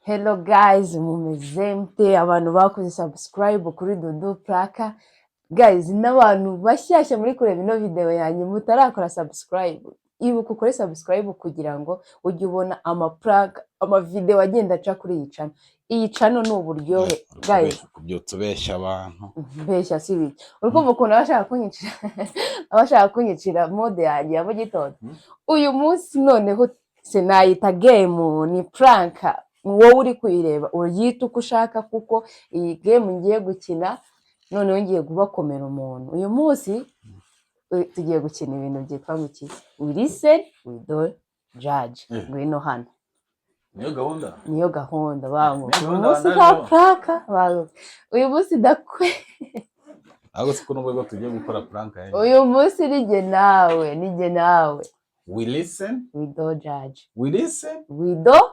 Hello guys, mumeze mute abantu bakoze subscribe kuri Dudu Plaka. Guys, n'abantu bashyashya muri kureba ino video yanyu mutarakora subscribe. Ibuka ukore subscribe kugira ngo ujye ubona ama video agenda aca kuri iyi channel. Iyi channel ni uburyohe guys. Kubyutsa ubeshya abantu. Besha sibi. Urumva ukuntu abashaka kunyicira mode yanjye ya mugitondo. Uyu munsi noneho senayita game ni prank. Wowe uri kuyireba uriyita uko ushaka kuko iyi game ngiye gukina noneho ngiye kubakomera umuntu. Uyu munsi tugiye gukina ibintu byitwa ngo we listen, we don't judge. Ngwino hano. Niyo gahunda bangu. Uyu munsi ka prank bangu. Uyu munsi dakwe. Aho siko nubwo tugiye gukora prank yanjye. Uyu munsi nije nawe. We listen, we don't judge. We listen, we don't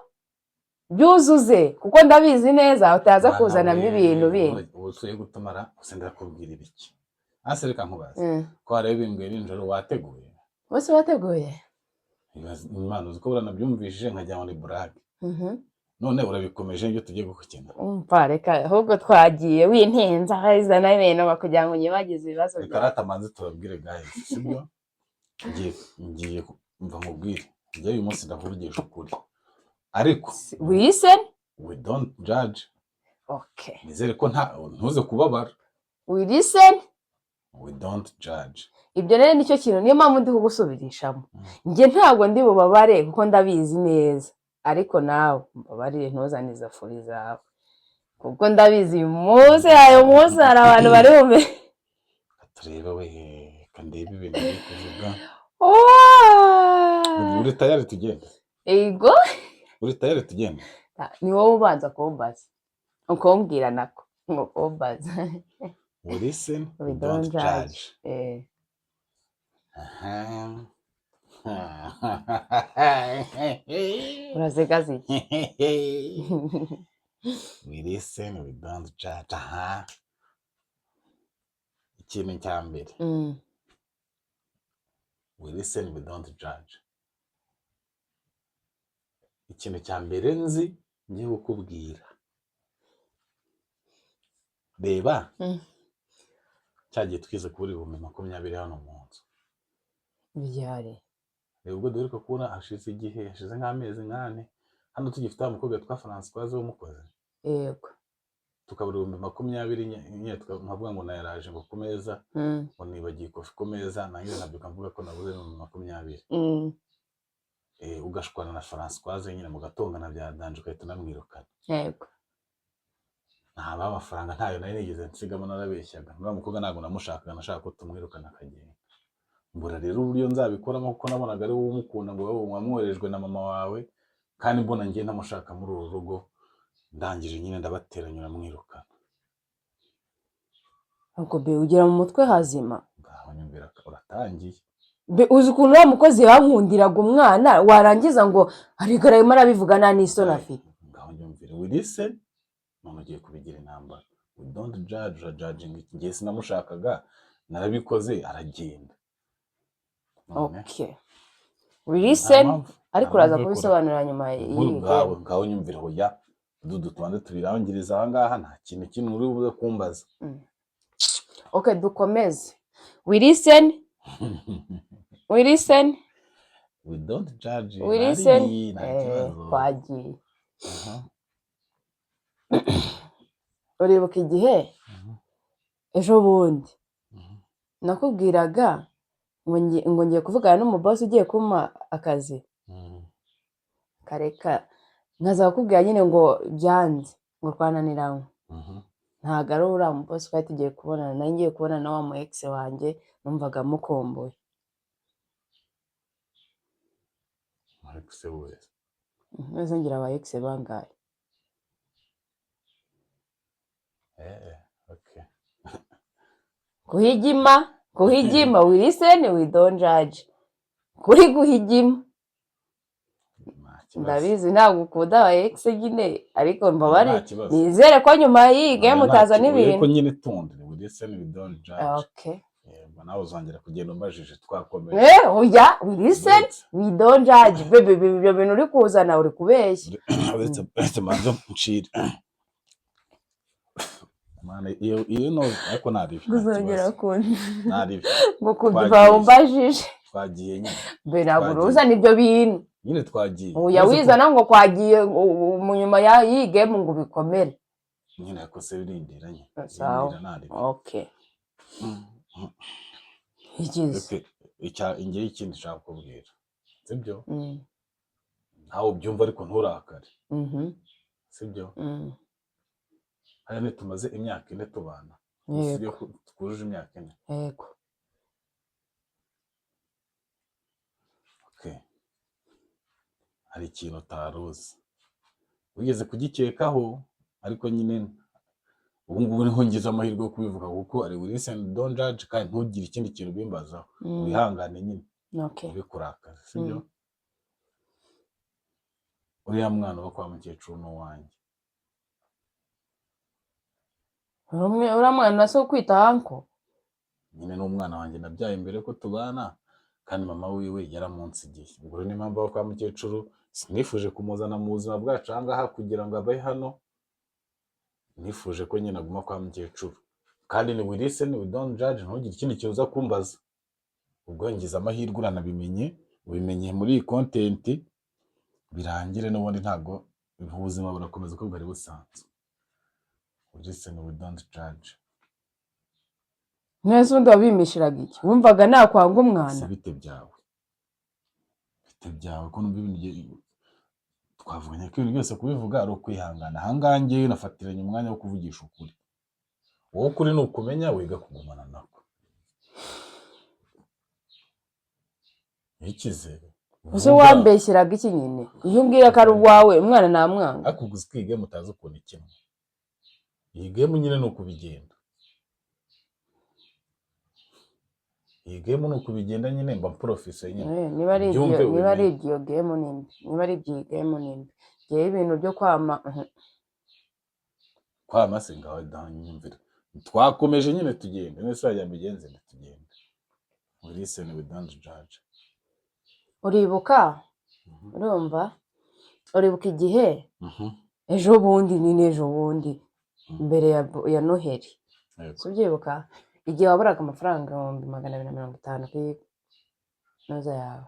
byuzuze kuko ndabizi neza utaza kuzanamo ibintu bindi. Ubu tuye gutumara usenda kubwira ibiki. Ase reka nkubaza. Ko arebe imbwe n'injoro wateguye. Wose wateguye? Imana uziko buranabyumvishije nkajya muri brag. None urabikomeje ibyo tugiye gukina. Umva reka ahubwo twagiye wintenza hazana ibintu bakugira ngo nyibagize ibibazo. Karata manze turabwire guys, sibyo? Ngiye mva mubwire. Ngiye uyu munsi ndavugisha ukuri. Ariko we listen, we don't judge. Okay. Nizere ko ntuze kubabara. We listen, we don't judge. Ibyo rero nicyo kintu niyo mpamvu ndi kugusubirishamo. Nge ntabwo ndi bubabare kuko ndabizi neza. Ariko nawe mbabarire ntuzaniza furi zawe. Kuko ndabizi uyu munsi hari abantu bari bume. Tureba we kandebe ibintu bikuvuga. Uri tayari tugenda? Ego. Uri tayari tugenda? Ni wowe ubanza kumbaza. Ukombwira nako. Ngokombaza. We listen, we don't judge. Uraseka zi. We listen, we don't judge. Ikintu cya mbere. We listen, we don't judge. Ikintu cya mbere nzi ngiye kukubwira. Reba. Cyagiye twize kuri 2020 hano mu nzu. Byari. Ubwo duheruka kubona hashize igihe, hashize nk'amezi 4 hano tugifite umukobwa twa Françoise w'umukozi. Yego. Tukabura 2020 nyine nkavuga ngo nayaraje ngo kumeza ngo nibagiye kofi kumeza nanjye nabyuka mvuga ko nabuze 2020. Ugashwana na Françoise nyine mu gatongana bya danje ukahita namwirukana. Yego. Aba amafaranga ntayo nari nigeze nsigamo narabeshyaga. Nura mukobwa nago namushakaga nashaka ko tumwirukana akagenda. Mbura rero uburyo nzabikoramo kuko nabonaga ari wowe umukunda ngo wowe wamwoherejwe na mama wawe kandi mbona ngiye namushaka muri uru rugo ndangije nyine ndabateranyura mwirukana. Ubwo be ugira mu mutwe hazima. Ngaho nyumvira uratangiye. Be uzi ukuntu wa mukozi yankundiraga umwana warangiza ngo arigara marabivuga n'isoni afite. Ngaho nyumvira we listen none ugiye kubigira intambara. We don't judge, judging. Ngiye sinamushakaga narabikoze aragenda. Okay. We listen ariko uraza kubisobanura nyuma y'iyi. Ngaho nyumvira hoya Dudu twande tubirangiriza aha ngaha nta kintu kintu uri buze kumbaza. Okay, dukomeze. We listen. We listen. We don't judge. We listen. Kwagiye. Uribuka igihe ejo bundi nakubwiraga ngo ngiye kuvugana n'umuboss ugiye kuma akazi. Kareka nkaza kukubwira nyine ngo byanze ngo twananiranywe. Ntago ari uriya muboss twari tugiye kubonana na ngiye kubona na wa mu ex wanjye numvaga mukomboye. Ex wese. Neza ngira aba ex bangaye. Okay. Kuhigima we listen, we don't judge. Kuri guhigima. Ndabizi ntabwo ukunda aba ex nyine ariko mbabare nizere ko nyuma y'iyi game utaza n'ibintu. Ariko nyine tonde we listen, we don't judge. Okay. ubwo nawe uzongera kugenda umbajije twakomeje. Oya, we listen, we don't judge. Bebe, ibyo bintu uri kuzana uri kubeshya. Uretse manzo ncire. Mana iyo no ariko naribi. Guzongera kundi. Naribi. Ngo kuva umbajije. Twagiye nyine. Be ntabwo uzana ibyo bintu. Nyine twagiye. Oya wizana ngo kwagiye mu nyuma y'iyi game ngo bikomere. Nyine yakose birindiranye. Okay. Ikize. Ingeye ikindi nshaka kubwira. Sibyo? Ntawe ubyumva ariko nturakare. Sibyo? Hano tumaze imyaka 4 tubana. Sibyo twujuje imyaka 4. Yego. Okay. Hari ikintu utaruzi. Wigeze kugikekaho ariko nyine ubu ngubu niho ngize amahirwe yo kubivuga kuko ari listen don't judge kandi ntugire ikindi kintu bimbazaho. Wihangane nyine. Okay. Bikurakaza, sibyo? Uriya mwana wo kwa mukecuru n'uwanjye. Uriya mwana so kwita anko? Nyine n'umwana wanjye nabyaye mbere ko tubana kandi mama wiwe yaramunsigiye. Ubwo ni impamvu kwa mukecuru sinifuje kumuzana mu buzima bwacu ahangaha kugira ngo abe hano. Nifuje ko nyine aguma kwa mukecuru. Kandi ni we listen we don't judge ntugire ikindi kintu uza kumbaza. Ubwo ngize amahirwe uranabimenye, ubimenye muri iyi content birangire n'ubundi ntago ubuzima burakomeza uko bwari busanzwe. We listen we don't judge. Nese undi wabimishiraga iki? Wumvaga nakwanga umwana? Bite byawe. Bite byawe ko numva ibintu twavuganye ko ibintu byose kubivuga ari ukwihangana. Hangange nafatiranye umwanya wo kuvugisha ukuri. Wowe ukuri nukumenya wiga kugumana nako. Ikize. Uzo wambeshyiraga iki nyine? Iyo umbwira ko ari uwawe umwana namwanga. Akuguze kwige mutazi ukuntu ikintu. Iyi game nyine nukubigenda. Iyi game nukubigenda nyine mba professor nyine. Niba ari ibyo game nimbi. Niba ari ibyo game nimbi. Giye ibintu byo kwama singaho danyumvira. Twakomeje nyine tugenda. Nese wajya mbigenze tugenda. We listen we don't judge. Uribuka? Urumva? Uribuka igihe? Ejo bundi ni ejo bundi. Mbere ya Noheli. Subyibuka? Igihe waburaga amafaranga 250 kuri noza yawe.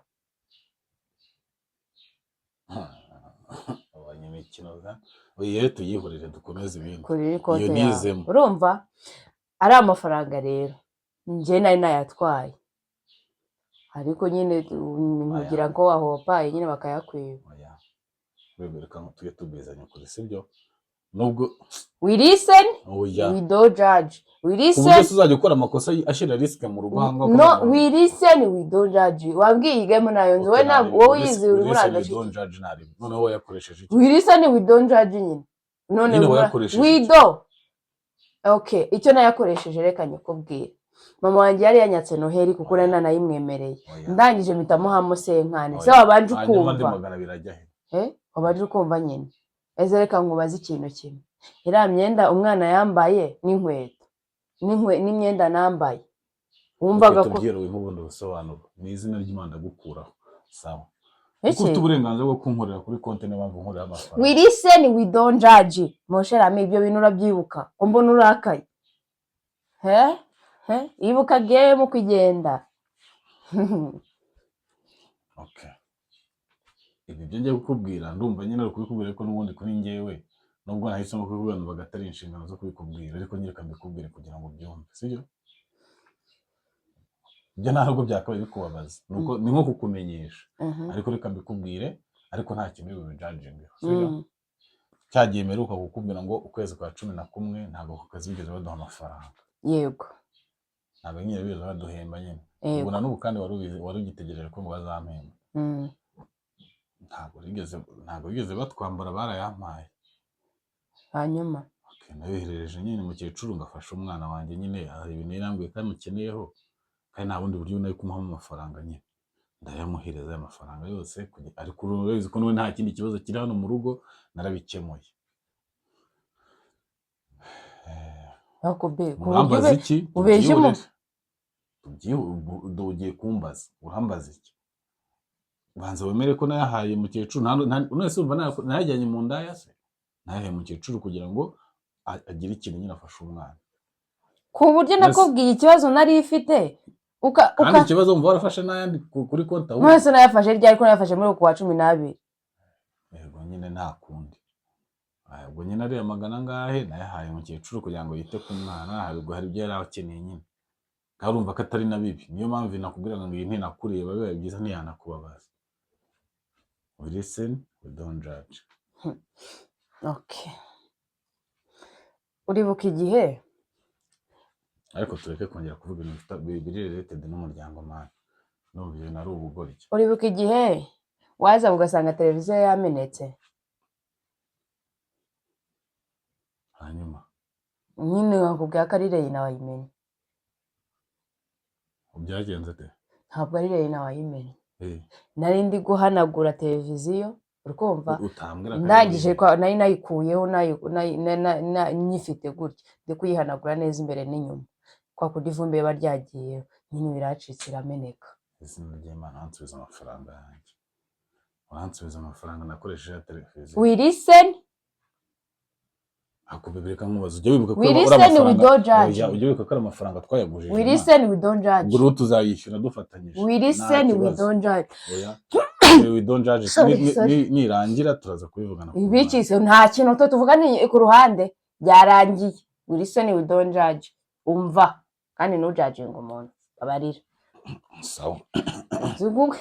Abanyamikinoza. Oye tuyihurire dukomeze ibindi. Kuri konti yawe. Urumva? Ari amafaranga rero. Nje nari nayatwaye. Ariko nyine nkugira ngo wahopaye nyine bakayakwiba. Oya. Webereka ngo tuye tubezanya kuri sibyo. Nubwo we listen, oya. We don't judge. We listen. Ubwo tuzajya gukora amakosa ashira risk mu ruganga. No, we listen, we don't judge. Wabwiye igemo nayo nzi we ntabwo wowe yizi uri muri agashi. We don't judge nari. None wowe yakoresheje iki? We listen, we don't judge nyine. None we do. Okay, icyo nayakoresheje reka nyikubwira. Mama wanjye yari yanyatse Noheli kuko nari nanayimwemereye. Ndangije mpitamo hamo senkane. Se wabanje ukumva. Wabanje ukumva nyine. Eze reka nkubaza ikintu kimwe. Iriya myenda umwana yambaye n'inkweto. N'imyenda nambaye. Wumvaga ko tubwira we nk'ubundi busobanuro. Ni izina ry'Imana gukuraho. Sawa. Ufite uburenganzira bwo kunkorera kuri konti n'abantu nkorera amafaranga. We listen, we don't judge. Mosherame ibyo bintu urabyibuka. Ko mbona urakaye. Ibuka game kugenda. Okay. Ibi byo ngiye kukubwira ndumva nyine ari kubikubwira ko n'ubundi kuri ngewe nubwo nahisemo kubikubwira ngo bagatari inshingano zo kubikubwira ariko nyine kambikubwire kugira ngo byumve sibyo byo ntabwo byakabaye bikubabaza nuko ni nko kukumenyesha ariko reka mbikubwire ariko nta kintu bibe judging sibyo cyagiye meruka kukubwira ngo ukwezi kwa 11 ntabwo kukazi bigeze baduha amafaranga yego ntabwo nyine bizo baduhemba nyine ubona n'ubu kandi wari ugitegereje ko ngo bazampemba ntabwo bigeze batwambara barayampaye hanyuma nabiherereje nyine mukecuru ngafasha umwana wanjye nyine hari ibintu yarambwiye kandi mukeneyeho kandi nta bundi buryo nayo kumuha amafaranga nyine ndayamuhereza amafaranga yose ariko uruzi ko nta kindi kibazo kiri hano mu rugo narabikemuye Akube kuburyo ubeje mu ugiye kumbaza urambaza iki? Banza wemere ko nayahaye mukecuru, none se umva nayajyanye mu ndaya se? Nayahaye mukecuru kugira ngo agire ikintu nyine afasha umwana. ku buryo nakubwiye ikibazo nari ifite kandi ikibazo mva warafashe n'ayandi kuri konti ahubwo. Mwese nayafashe ryari ko nayafashe muri uku wa 12. Yego nyine nta kundi. Ubwo nyine ariya magana ngahe nayahaye mukecuru kugira ngo yite ku mwana, hari ibyo yari akeneye nyine. Karumva ko atari na bibi, niyo mpamvu nakubwira ngo iyi ntinakuriye bibaye byiza ntiyanakubabaza. We listen, we don't judge. Okay. Uribuka igihe? Ariko tureke kongera kuvuga ibintu biri related n'umuryango man. Numva ibintu ari ubugoryi. Uribuka igihe waza ugasanga televiziyo yamenetse? Hanyuma nyine nakubwira ko ari Reina wayimenye. Byagenze te? Ntabwo ari Reina wayimenye. Nari ndi guhanagura televiziyo, urikumva? Ndangije ko nari nayikuyeho nyifite gutya, ndi kuyihanagura neza imbere n'inyuma. Kwa kudi vumbi yaba ryagiye nyine biracitse irameneka. Izina ry'Imana wansubiza amafaranga yanjye. Wansubiza amafaranga nakoresheje televiziyo. We listen. Akubibireka nkubaza ujye wibuka ko uri amafaranga. Ujye wibuka ko ari amafaranga twayagujije. We listen, we don't judge. Guru tuzayishyura dufatanyije. We listen, we don't judge. Oya. We don't judge. Nirangira turaza kubivugana. Ibikise nta kintu to tuvuga ni ku ruhande byarangiye. We listen, we don't judge. Umva kandi no judging umuntu abarira. Sawa. Zuguke.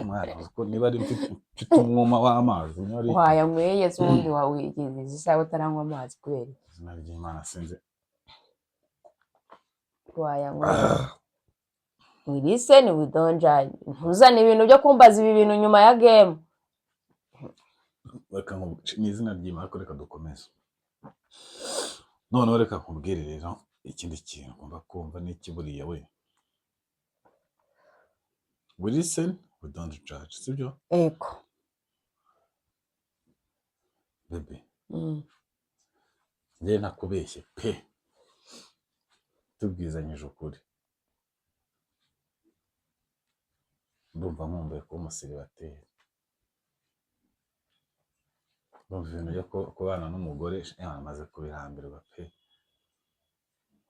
Mwana uko niba ari mfite umwuma w'amazi nyori. Waya mweye zundi wawigize isaha utaranywa amazi kubera. Izina ry'Imana sinze. Waya mweye. We listen, we don't judge. Ntuzana ibintu byo kumbaza ibi bintu nyuma ya game. Reka ni izina ry'Imana ko reka dukomeze. None reka nkubwire rero ikindi kintu ngomba kumva n'ikiburiye we. We listen, we don't judge. Sibyo? Eko. Bebe. Njye nakubeshye pe. Tubwizanyije ukuri. Ndumva nkumbuye ko umusiribateri. Ndumva ibintu byo kubana n'umugore amaze kubirambirwa pe.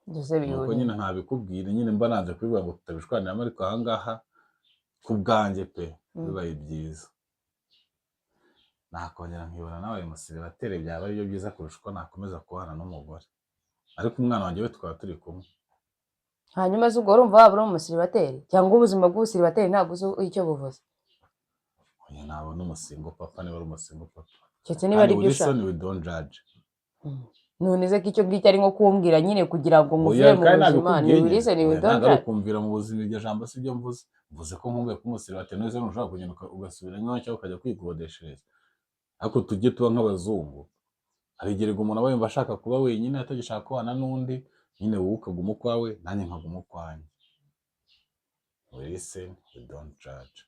Nuko nyine ntabikubwira nyine mba nanze kubivuga ngo tutabishwaniramo, ariko ahangaha ku bwanjye pe bibaye byiza. Nakongera nkibona nawe umusiribateri byaba ari byo byiza kurusha uko nakomeza kubana n'umugore. Ariko umwana wanjye we twaba turi kumwe. Hanyuma se ubwo urumva waba uri umusiribateri cyangwa ubuzima bw'ubusiribateri ntabwo uzi icyo buvuze? Oya nabona umusingo papa niba ari umusingo papa. Cyetse niba ari byo ushaka. We don't judge. None se ko icyo ngicyo ari nko kumbwira nyine kugira ngo muvuye mu buzima ni wirise ni we don't judge. Kumvira mu buzima iryo jambo si byo mvuze. Mvuze ko nkumbuye ko umusiribateri none se ntushobora kugenda ugasubira nyuma cyangwa ukajya kwikodeshereza. Ariko tujye tuba nk'abazungu. Hari igihe umuntu aba yumva ashaka kuba wenyine atagishaka kubana n'undi, nyine wowe ukaguma ukwawe nanjye nkaguma ukwanjye. We listen, we don't judge.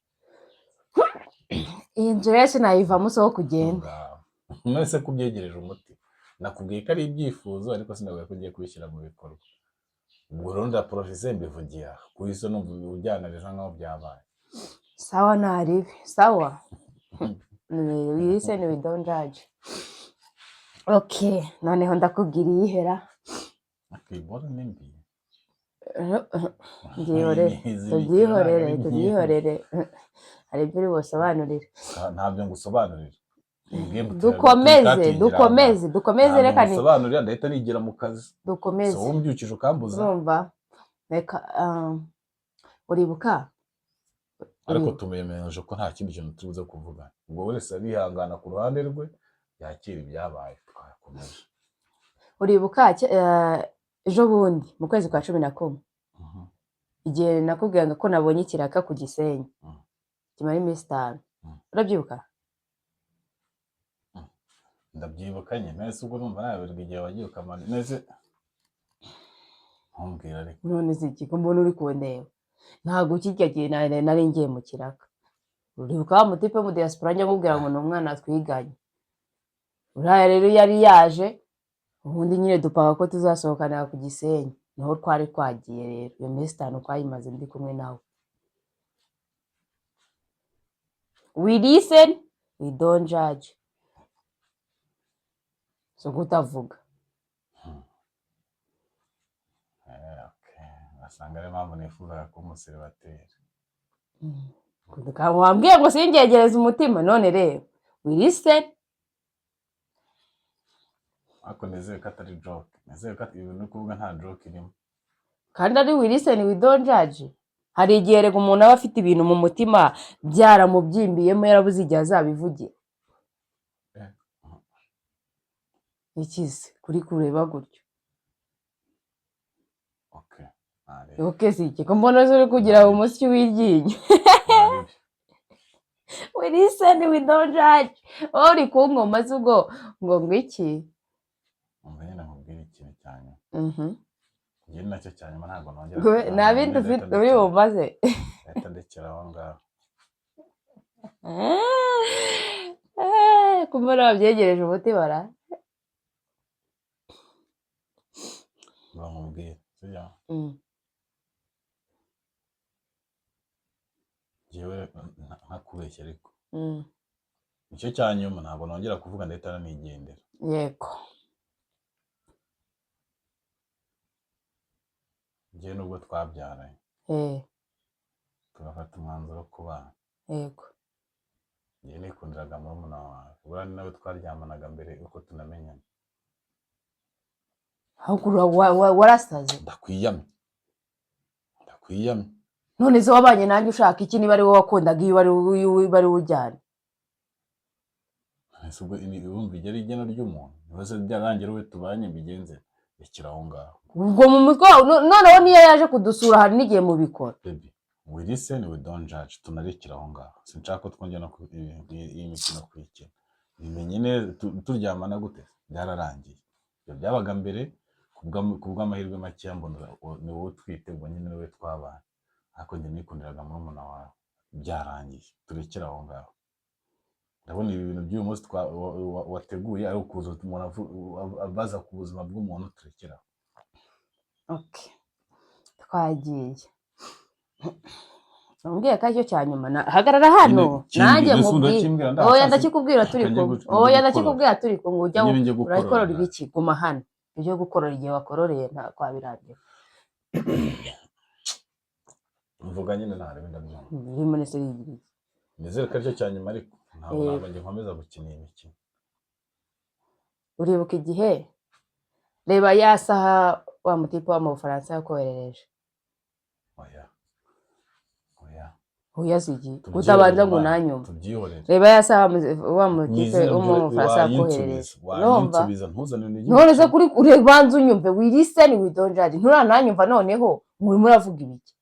Iyi nzu rero nayivamo so kugenda. Mwese kubyegereje umuti. Nakubwiye ko ari ibyifuzo ariko sinavuga ko ugiye kubishyira mu bikorwa. Ubwo rero ndaprofise mbivugiye ku iso numva ujyanarije nkaho byabaye. Sawa naribi, sawa. We listen, we don't judge. Okay, noneho ndakubwira ihera. Akibora nimbi. Tubyihorere. Hari ibyo uri busobanurire. Ntabyo ngusobanurira. Dukomeze reka ni. Sobanurira ndahita nigira mu kazi. Dukomeze. So wumbyukije ukambuza. Urumva? Reka uribuka? Ariko tumeyemeje ko nta kindi kintu tubuze kuvuga. Ubwo wese arihangana ku ruhande rwe yakira ibyabaye twakomeje. Uribuka ejo bundi mu kwezi kwa 11 igihe nakubwira ko nabonye ikiraka ku Gisenyi kimara iminsi 5 urabyibuka? Ndabyibuka nyine nese ubwo numva nawe igihe wagiye ukamana nese ntumbwira ariko none ziki ko mbona uri kubonera ntago kijyagiye nari ngiye mu kiraka. Uribuka mutipe mu diaspora njye mubwira ngo n'umwana twiganye uraya rero yari yaje ubundi nyine dupaka ko tuzasohokana ku Gisenyi niho twari twagiye rero iyo minsi 5 twayimaze ndi kumwe nawe. We listen, we don't judge. So kutavuga. Okay. Asanga ari mpamvu nifuzaga ko umuseribateri. Wambwiye ngo singegereza umutima none rero. We listen. Ako nizeye ko atari joke. Nizeye ko ibintu kuvuga nta joke irimo. Kandi ari we listen, we don't judge. Hari igihe rego umuntu aba afite ibintu mu mutima byaramubyimbiyemo yarabuze igihe azabivugira. Ikize kuri kureba gutyo. Okay. Okay sike ko mbona zuri kugira umusyi w'iryinyo. We listen, we don't judge. Ori kunkoma zugo ngo iki? Umenya namubwira ikintu cyane. Ngiye nacyo cyane ntabwo nongera. Nabindi ufite uri bumaze. Leta ndekera aho ngaho. Kumbona babyegereje umuti bara. Bamubwira. Sibyo? Jewe ntakubeshya ariko. Icyo cyanyuma ntabwo nongera kuvuga ndahita nigendera. Yego. Ngiye nubwo twabyaranye. Tugafata umwanzuro wo kubana. Yego. Ngiye nikundiraga murumuna wawe. Ubura ni nawe twaryamanaga mbere uko tunamenyana. Hakura warasaze. Ndakwiyamye. None se wabanye nanjye ushaka iki niba ari wowe wakundaga iyo bari ujyana? Ese ubwo ibumva igera igena ry'umuntu. Nibaze byarangira we tubanye bigenze rekera aho ngaho. Ubwo mu mutwe noneho niyo yaje kudusura hari n'igihe mubikora. Baby, we listen, we don't judge. Tunarekera aho ngaho. Sinshaka ko twongera no iyi mikino kwikina. Bimenye neza turyamana gute? Byararangiye. Ibyo byabaga mbere kubw'amahirwe make mbona ni wowe twite ubwo nyine niwe twabana. Ariko njye nikundiraga murumuna wawe. Byarangiye. Turekera aho ngaho. Ndabona ibi bintu by'uyu munsi wateguye ari ukuza umuntu abaza ku buzima bw'umuntu turekera. Okay. Twagiye. Umbwiye ko cyo cyanyuma hagarara hano nanjye mubwira. Oya ndakikubwira turi kumwe. Oya ndakikubwira turi kumwe ujya urakorora ibiki guma hano. Ibyo gukorora igihe wakororeye nta kwabirangira. Mvuga nyine ntarebe ndabyo. Bimwe se yigiriye. Nizere ko cyo cyanyuma ariko ntabwo njye nkomeza gukina imikino. Uribuka igihe reba yasaha wa mutipe wa mu Bufaransa yakoherereje. Oya sigi utabanza ngo nanyuma. Reba yasaha wa mutipe wo mu Bufaransa yakoherereje. None se kuri urebanza unyumve we listen, we don't judge. Nturananyumva noneho muri muravuga ibiki?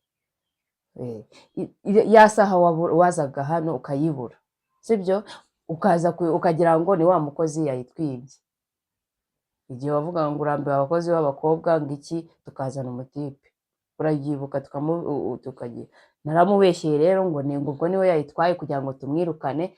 Yasaha wazaga hano ukayibura. Sibyo ukaza ukagira ngo ni wa mukozi yayitwibye. Igihe wavuga ngo urambe abakozi b'abakobwa ngiki tukazana umutipe. Urayibuka tukagira. Naramubeshyeye rero ngo ubwo niwe yayitwaye kugira ngo tumwirukane.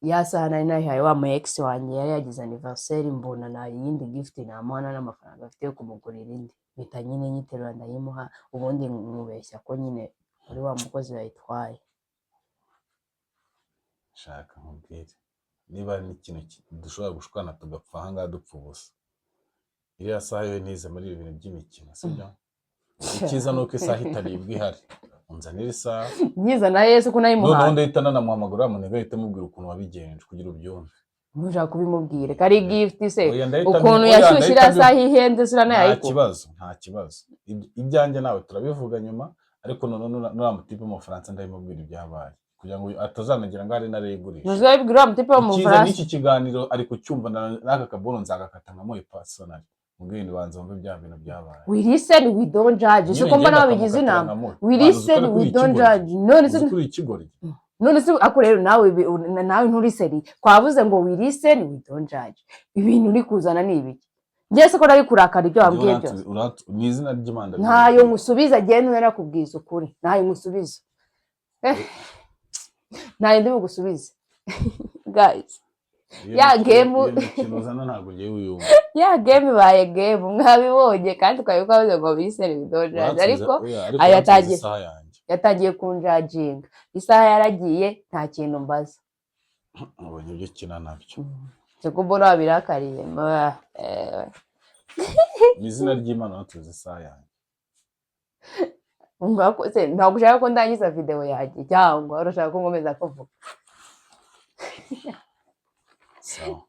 Yasaha nari nahihaye wa mu ex wanjye yari yagize anniversaire mbona na yindi gift namuhana n'amafaranga afite yo kumugurira indi. Bita nyine nyiterura ndayimuha ubundi mubeshya ko nyine ari wa mukozi yayitwaye. Shaka nkubwire niba n'ikintu dushobora gushwana tugapfa hanga dupfa ubusa. Iriya saha yo nize muri ibintu by'imikino sibyo? Ikiza nuko isaha itaribwa ihari. Unzanira isaha. Nyiza na Yesu ko nayimuha. None ndahita nanamuhamagara munega ahita mubwira ukuntu wabigenje kugira ubyumve. Ntuja kubimubwire kari gift se ukuntu yashyushira saha ihenze sura nayo. Nta kibazo. Ibyanjye nawe turabivuga nyuma ariko none mutipe mu Faransa ndayimubwira ibyabaye. Kugira ngo atazanagira ngo ari narayigurisha. Ntuzabibwira mutipe mu Faransa. Iki kiganiro ariko cyumva n'aka kabono nzagakata nka moye personal. Mugende banzombe bya bintu byabaye. We listen, we don't judge. Siko mbona babigize inama. We listen, we don't judge. None se ako rero nawe nturiseri. Kwavuze ngo we listen, we don't judge. Ibintu uri kuzana ni ibiki? Ngiye se ko nari kurakara ibyo wambwiye byose. Ni izina ry'Imana. Ntayo musubiza gihe narakubwiza ukuri. Ntayo musubiza. Ntayo ndi bugusubiza. Guys. Ya game iyo mikino uzana ntabwo ugiye uyumva. ya game ibaye game mwabibonye kandi twabiko bavuze ngo bisere bidojaje ariko ariko ayatangiye isaha yanjye yatangiye kunjajinga isaha yaragiye nta kintu mbaza ubonye ibyo ukina nabyo cyo mbona wabirakariye mu izina ry'Imana natuze isaha yanjye ntabwo ushaka ko ndangiza video yanjye cyangwa urashaka ko nkomeza kuvuga sawa